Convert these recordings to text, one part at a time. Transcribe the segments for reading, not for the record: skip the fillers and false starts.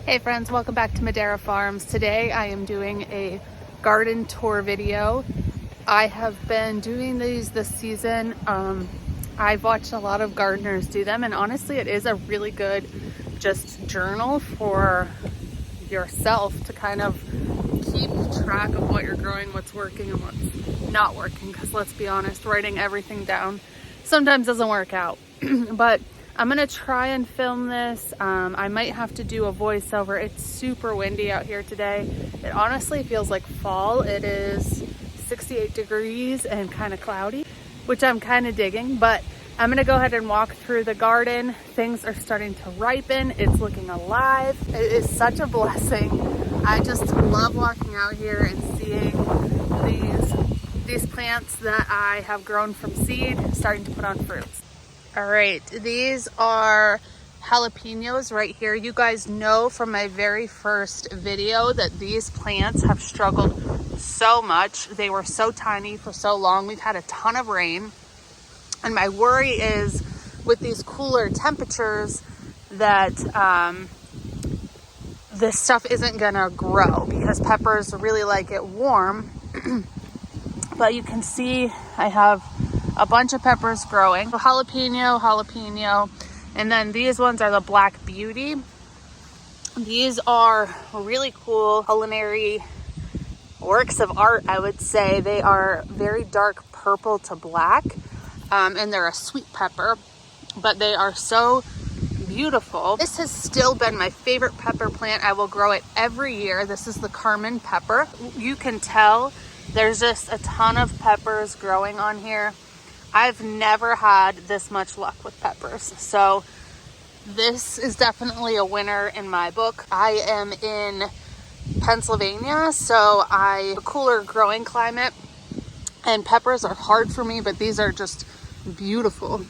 Hey friends, welcome back to Madeira Farms. Today I am doing a garden tour video. I have been doing these this season. I've watched a lot of gardeners do them, and honestly it is a really good just journal for yourself to kind of keep track of what you're growing, what's working and what's not working, because let's be honest, writing everything down sometimes doesn't work out. But I'm gonna try and film this. I might have to do a voiceover. It's super windy out here today. It honestly feels like fall. It is 68 degrees and kind of cloudy, which I'm kind of digging, but I'm gonna go ahead and walk through the garden. Things are starting to ripen. It's looking alive. It is such a blessing. I just love walking out here and seeing these plants that I have grown from seed starting to put on fruits. All right, these are jalapenos right here. You guys know from my very first video that these plants have struggled so much. They were so tiny for so long. We've had a ton of rain. And my worry is with these cooler temperatures that this stuff isn't gonna grow, because peppers really like it warm. But you can see I have a bunch of peppers growing. So jalapeno, and then these ones are the Black Beauty. These are really cool culinary works of art, I would say. They are very dark purple to black, and they're a sweet pepper, but they are so beautiful. This has still been my favorite pepper plant. I will grow it every year. This is the Carmen pepper. You can tell there's just a ton of peppers growing on here. I've never had this much luck with peppers, so this is definitely a winner in my book. I am in Pennsylvania, so a cooler growing climate, and peppers are hard for me, but these are just beautiful.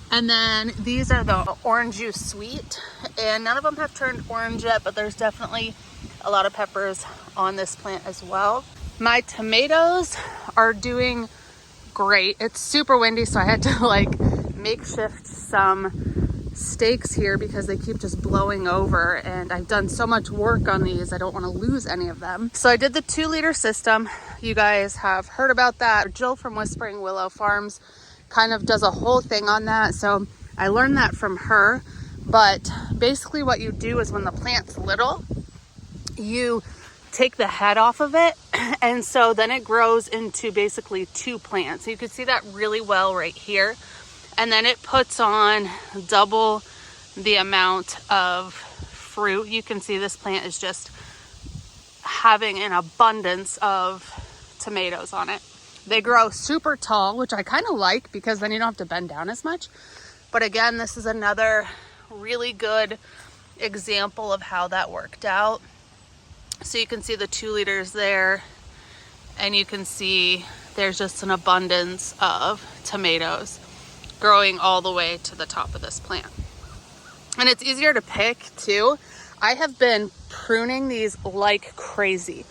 And then these are the orange juice sweet, and none of them have turned orange yet, but there's definitely a lot of peppers on this plant as well. My tomatoes are doing great. It's super windy, so I had to makeshift some stakes here because they keep just blowing over, and I've done so much work on these, I don't want to lose any of them. So I did the 2-liter system. You guys have heard about that. Jill from Whispering Willow Farms kind of does a whole thing on that, so I learned that from her. But basically what you do is when the plant's little, you take the head off of it, and so then it grows into basically 2 plants. You can see that really well right here, and then it puts on double the amount of fruit. You can see this plant is just having an abundance of tomatoes on it. They grow super tall, which I kind of like because then you don't have to bend down as much. But again, this is another really good example of how that worked out. So you can see the 2 liters there, and you can see there's just an abundance of tomatoes growing all the way to the top of this plant. And it's easier to pick too. I have been pruning these like crazy.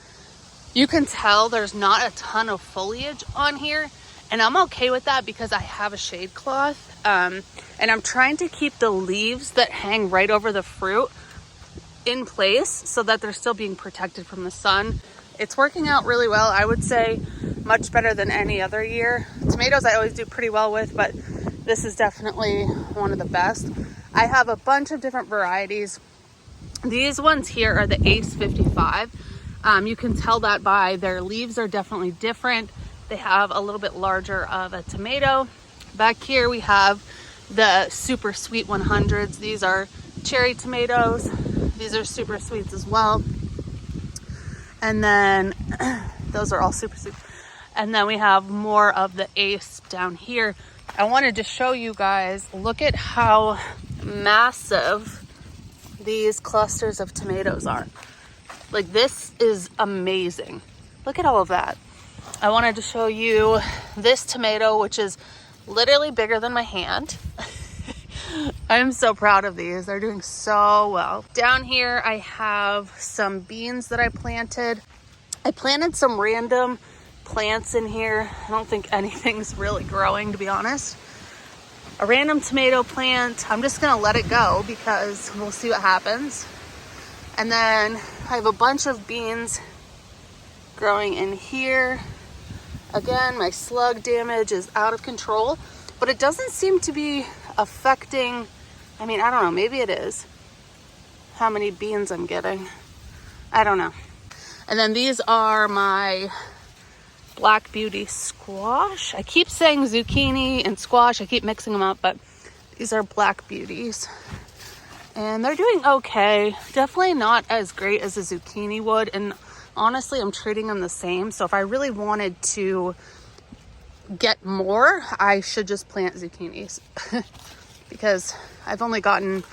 You can tell there's not a ton of foliage on here, and I'm okay with that because I have a shade cloth, and I'm trying to keep the leaves that hang right over the fruit in place so that they're still being protected from the sun. It's working out really well. I would say much better than any other year. Tomatoes I always do pretty well with, but this is definitely one of the best. I have a bunch of different varieties. These ones here are the Ace 55. You can tell that by their leaves are definitely different. They have a little bit larger of a tomato. Back here we have the super sweet 100s. These are cherry tomatoes. These are super sweets as well. And then those are all super sweet. And then we have more of the Ace down here. I wanted to show you guys, look at how massive these clusters of tomatoes are. Like, this is amazing. Look at all of that. I wanted to show you this tomato, which is literally bigger than my hand. I am so proud of these. They're doing so well. Down here, I have some beans that I planted. I planted some random plants in here. I don't think anything's really growing, to be honest. A random tomato plant. I'm just gonna let it go because we'll see what happens. And then I have a bunch of beans growing in here. Again, my slug damage is out of control, but it doesn't seem to be affecting, I mean, I don't know, maybe it is, how many beans I'm getting. I don't know. And then these are my Black Beauty squash. I keep saying zucchini and squash. I keep mixing them up, but these are Black Beauties. And they're doing okay. Definitely not as great as a zucchini would. And honestly, I'm treating them the same. So if I really wanted to get more, I should just plant zucchinis because I've only gotten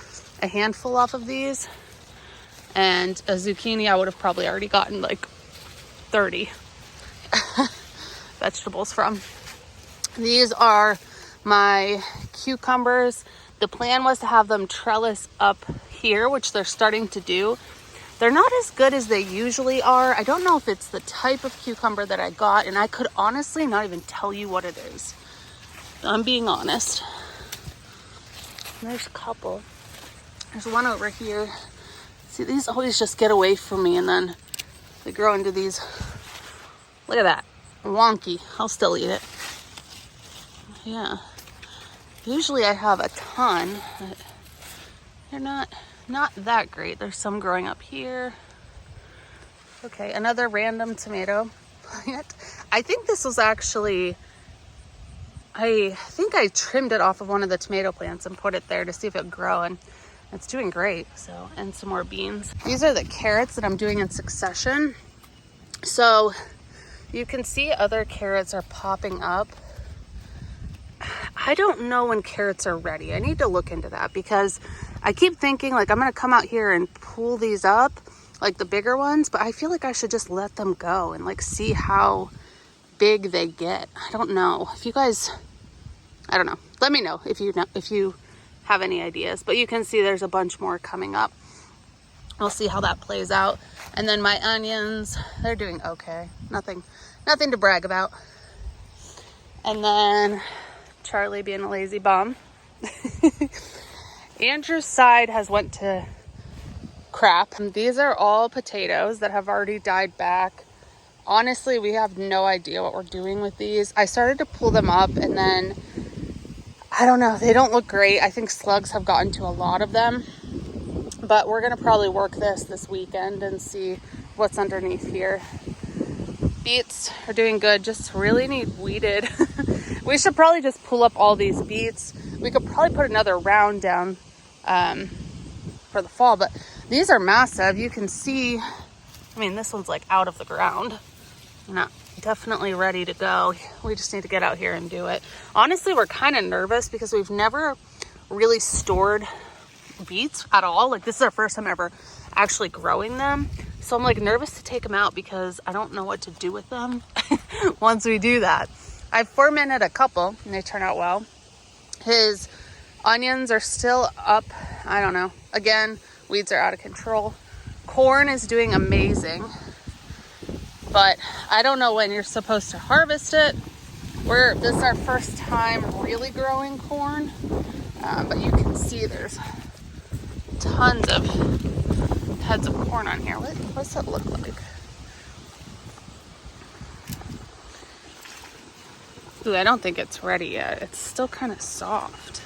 a handful off of these. And a zucchini, I would have probably already gotten like 30 vegetables from. These are my cucumbers. The plan was to have them trellis up here, which they're starting to do. They're not as good as they usually are. I don't know if it's the type of cucumber that I got, and I could honestly not even tell you what it is. I'm being honest. And there's a couple. There's one over here. See, these always just get away from me, and then they grow into these. Look at that. Wonky. I'll still eat it. Yeah. Usually I have a ton, but they're not that great. There's some growing up here. Okay, another random tomato plant. I think this was actually, I think I trimmed it off of one of the tomato plants and put it there to see if it would grow, and it's doing great. So, and some more beans. These are the carrots that I'm doing in succession. So you can see other carrots are popping up. I don't know when carrots are ready. I need to look into that because I keep thinking like I'm going to come out here and pull these up, like the bigger ones, but I feel like I should just let them go and like see how big they get. I don't know. If you guys, I don't know. Let me know if you have any ideas, but you can see there's a bunch more coming up. We'll see how that plays out. And then my onions, they're doing okay. Nothing to brag about. And then Charlie being a lazy bum. Andrew's side has went to crap. And these are all potatoes that have already died back. Honestly, we have no idea what we're doing with these. I started to pull them up and then, I don't know, they don't look great. I think slugs have gotten to a lot of them. But we're going to probably work this weekend and see what's underneath here. Beets are doing good, just really need weeded. We should probably just pull up all these beets. We could probably put another round down for the fall, but these are massive. You can see, I mean, this one's like out of the ground. Not definitely ready to go. We just need to get out here and do it. Honestly, we're kind of nervous because we've never really stored beets at all. Like this is our first time ever actually growing them. So I'm like nervous to take them out because I don't know what to do with them once we do that. I've fermented a couple and they turn out well. His onions are still up. I don't know. Again, weeds are out of control. Corn is doing amazing, but I don't know when you're supposed to harvest it. This is our first time really growing corn, but you can see there's tons of heads of corn on here. What's that look like? Ooh, I don't think it's ready yet. It's still kind of soft.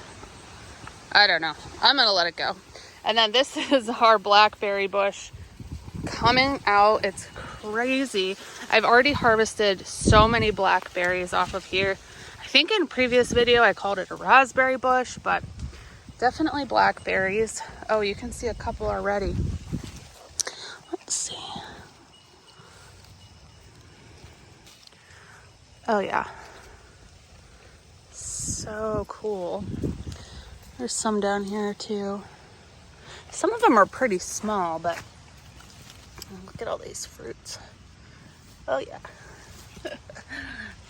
I don't know. I'm gonna let it go. And then this is our blackberry bush coming out. It's crazy. I've already harvested so many blackberries off of here. I think in a previous video I called it a raspberry bush, but definitely blackberries. Oh, you can see a couple already. Let's see. Oh yeah. So cool. There's some down here too. Some of them are pretty small, but look at all these fruits. Oh yeah.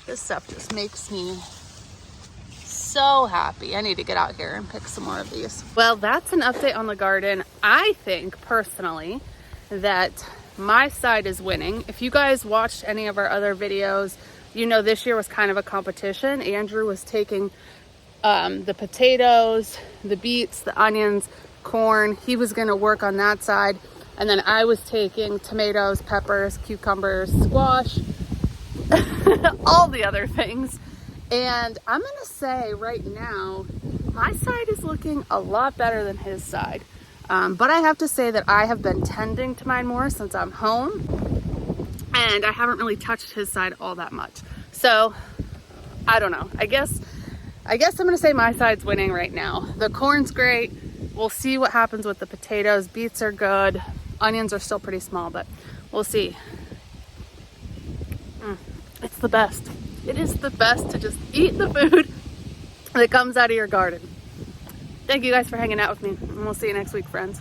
This stuff just makes me so happy. I need to get out here and pick some more of these. Well, that's an update on the garden. I think personally that my side is winning. If you guys watched any of our other videos, you know this year was kind of a competition. Andrew was taking the potatoes, the beets, the onions, corn. He was going to work on that side. And then I was taking tomatoes, peppers, cucumbers, squash, all the other things. And I'm gonna say right now, my side is looking a lot better than his side. But I have to say that I have been tending to mine more since I'm home, and I haven't really touched his side all that much. So I don't know. I guess I'm gonna say my side's winning right now. The corn's great. We'll see what happens with the potatoes. Beets are good. Onions are still pretty small, but we'll see. It's the best. It is the best to just eat the food that comes out of your garden. Thank you guys for hanging out with me, and we'll see you next week, friends.